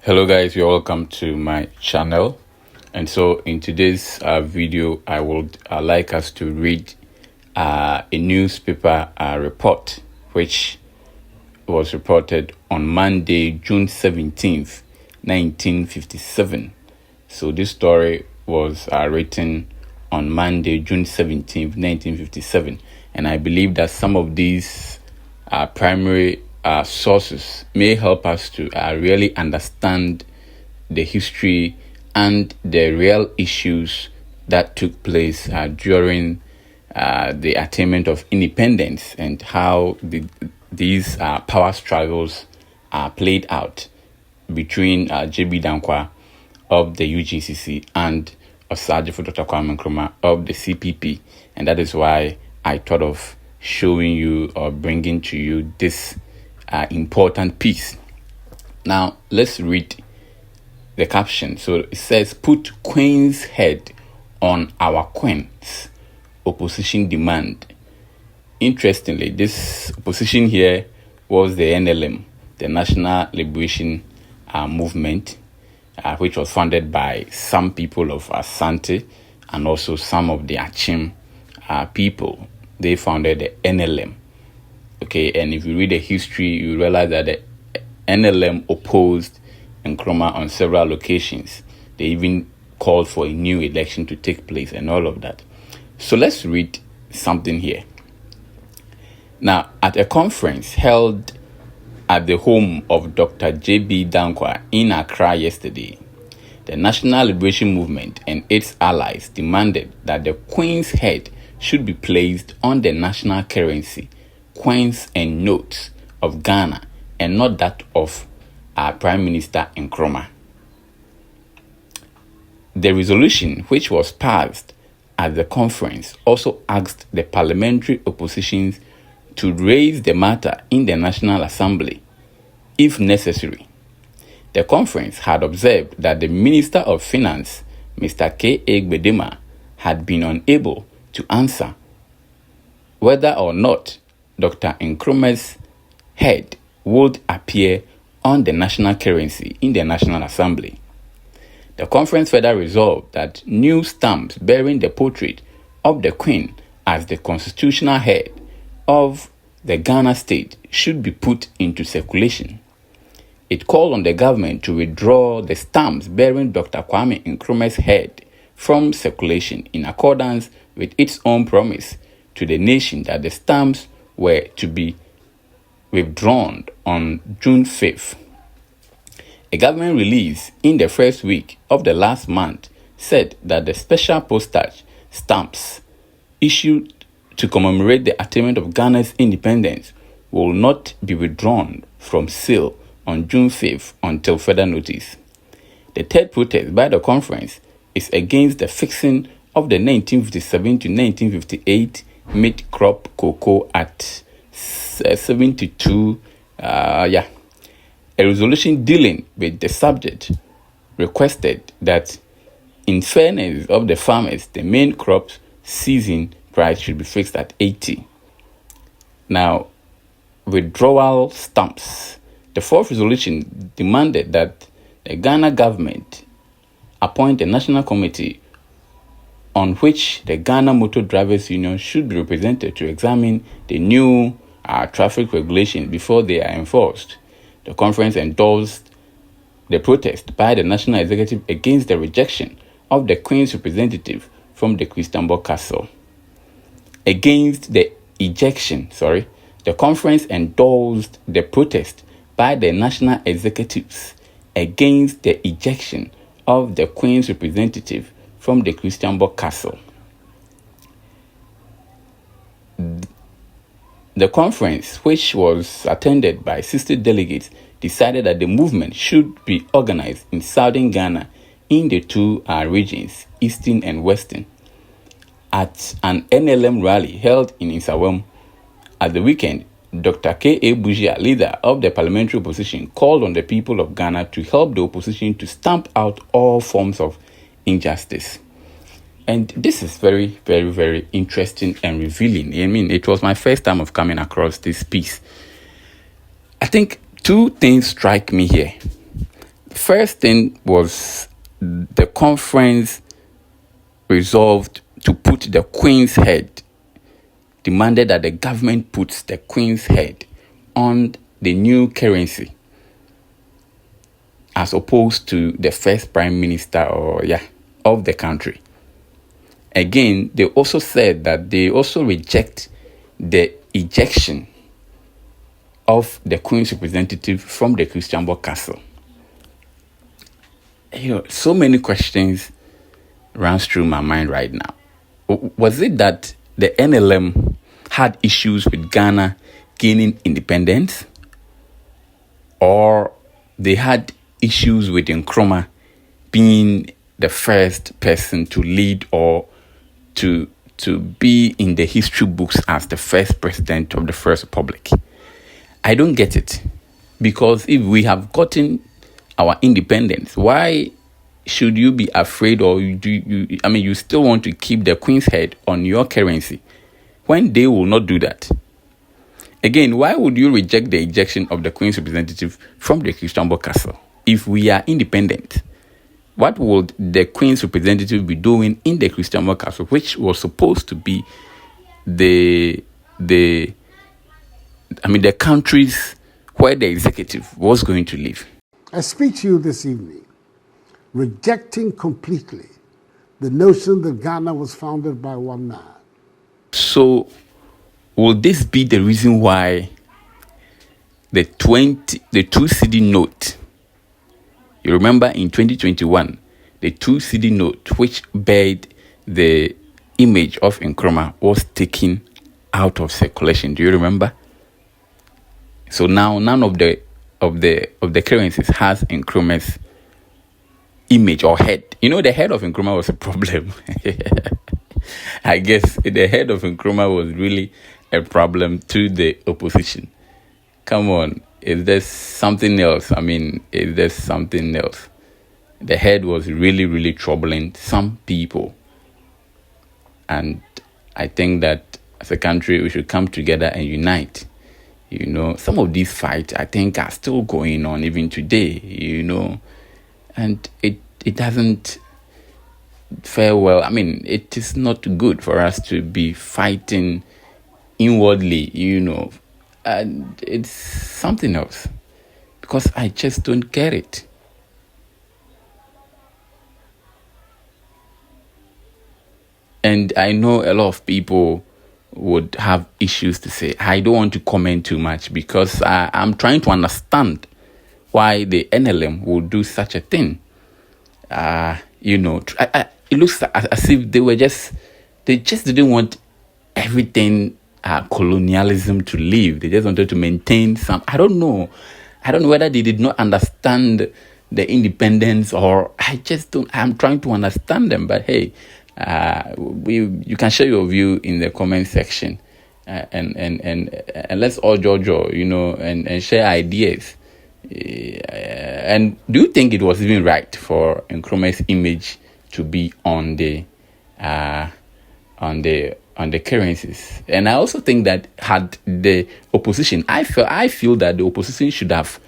Hello guys, you're welcome to my channel. And so in today's video, I would like us to read a newspaper report which was reported on Monday, June 17th, 1957. So this story was written on Monday, June 17th, 1957. And I believe that some of these primary sources may help us to really understand the history and the real issues that took place during the attainment of independence and how these power struggles played out between J.B Danquah of the UGCC and Osagyefo Dr. Kwame Nkrumah of the CPP. And that is why I thought of showing you or bringing to you this important piece. Now, let's read the caption. So it says, "Put Queen's head on our Queens. Opposition demand." Interestingly, this opposition here was the NLM, the National Liberation Movement, which was founded by some people of Asante and also some of the Achim people. They founded the NLM. Okay, and if you read the history, you realize that the NLM opposed Nkrumah on several occasions. They even called for a new election to take place and all of that. So let's read something here. Now, at a conference held at the home of Dr. J.B Danquah in Accra yesterday, the National Liberation Movement and its allies demanded that the Queen's head should be placed on the national currency, coins and notes of Ghana, and not that of our Prime Minister Nkrumah. The resolution, which was passed at the conference, also asked the parliamentary oppositions to raise the matter in the National Assembly, if necessary. The conference had observed that the Minister of Finance, Mr. J.B Danquah, had been unable to answer whether or not Dr. Nkrumah's head would appear on the national currency in the National Assembly. The conference further resolved that new stamps bearing the portrait of the Queen as the constitutional head of the Ghana state should be put into circulation. It called on the government to withdraw the stamps bearing Dr. Kwame Nkrumah's head from circulation in accordance with its own promise to the nation that the stamps were to be withdrawn on June 5th. A government release in the first week of the last month said that the special postage stamps issued to commemorate the attainment of Ghana's independence will not be withdrawn from sale on June 5th until further notice. The third protest by the conference is against the fixing of the 1957 to 1958 mid-crop cocoa at 72. A resolution dealing with the subject requested that, in fairness of the farmers, the main crop season price should be fixed at 80. Now, withdrawal stamps. The fourth resolution demanded that the Ghana government appoint a national committee on which the Ghana Motor Drivers Union should be represented to examine the new traffic regulations before they are enforced. The conference endorsed the protest by the National Executive against the rejection of the Queen's representative from the Christianborg Castle. Against the the conference endorsed the protest by the National Executives against the ejection of the Queen's representative from the Christianborg Castle. The conference, which was attended by 60 delegates, decided that the movement should be organized in southern Ghana in the two regions, eastern and western. At an NLM rally held in Nsawam at the weekend, Dr. K.A. Bujia, leader of the parliamentary opposition, called on the people of Ghana to help the opposition to stamp out all forms of injustice. And this is very, very, very interesting and revealing. I mean, it was my first time of coming across this piece. I think two things strike me here. first thing was the conference resolved to put the Queen's head, demanded that the government puts the Queen's head on the new currency as opposed to the first prime minister of the country. Again, they also said that they also reject the ejection of the Queen's representative from the Christianborg Castle. So many questions runs through my mind right now. Was it that the NLM had issues with Ghana gaining independence, or they had issues with Nkrumah being the first person to lead or to be in the history books as the first president of the First Republic? I don't get it, because if we have gotten our independence, why should you be afraid, or you still want to keep the Queen's head on your currency when they will not do that? Again, why would you reject the ejection of the Queen's representative from the Christianborg Castle if we are independent? What would the Queen's representative be doing in the Christianborg Castle, which was supposed to be the countries where the executive was going to live? I speak to you this evening rejecting completely the notion that Ghana was founded by one man. So, will this be the reason why the 2 cedi note, you remember in 2021, the 2 cedi note, which bared the image of Nkrumah, was taken out of circulation? Do you remember? So now none of the currencies has Nkrumah's image or head. The head of Nkrumah was a problem. I guess the head of Nkrumah was really a problem to the opposition. Come on, is there something else? Is there something else? The head was really, really troubling some people. And I think that as a country, we should come together and unite. Some of these fights, I think, are still going on even today, and it doesn't fare well. It is not good for us to be fighting inwardly, and it's something else, because I just don't get it. And I know a lot of people would have issues to say. I don't want to comment too much, because I'm trying to understand why the NLM would do such a thing. It looks as if they just didn't want everything colonialism to leave. They just wanted to maintain some. I don't know whether they did not understand the independence, or I'm trying to understand them. But hey, you can share your view in the comment section, and let's all judge, and share ideas. And do you think it was even right for Nkrumah's image to be on the currencies? And I also think that had the opposition, I feel that the opposition should have,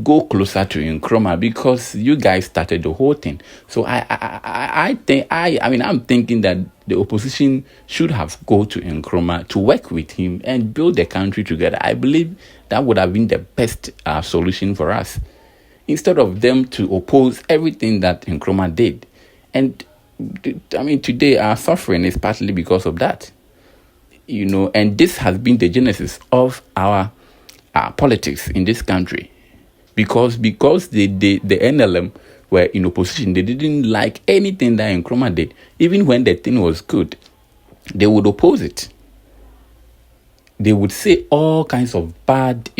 go closer to Nkrumah, because you guys started the whole thing. So I'm thinking that the opposition should have go to Nkrumah to work with him and build the country together. I believe that would have been the best solution for us, instead of them to oppose everything that Nkrumah did. And today our suffering is partly because of that, and this has been the genesis of our politics in this country. Because the NLM were in opposition, they didn't like anything that Nkrumah did. Even when the thing was good, they would oppose it. They would say all kinds of bad,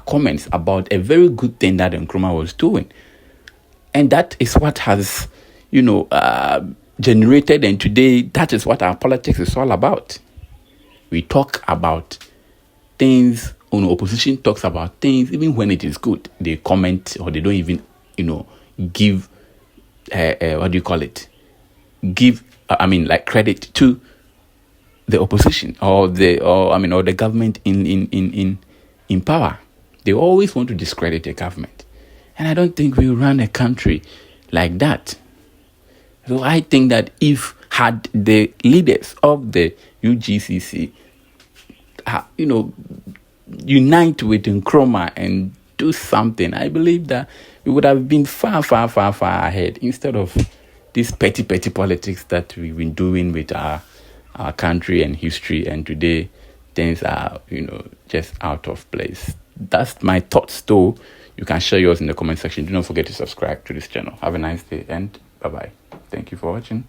comments about a very good thing that Nkrumah was doing. And that is what has, generated, and today that is what our politics is all about. We talk about things. Opposition talks about things, even when it is good, they comment, or they don't even, give, give, credit to the opposition or the government in power. They always want to discredit the government. And I don't think we run a country like that. So I think that had the leaders of the UGCC, unite with Nkrumah and do something, I believe that we would have been far, far, far, far ahead instead of this petty politics that we've been doing with our country and history. And today, things are, just out of place. That's my thoughts, though. You can share yours in the comment section. Do not forget to subscribe to this channel. Have a nice day and bye-bye. Thank you for watching.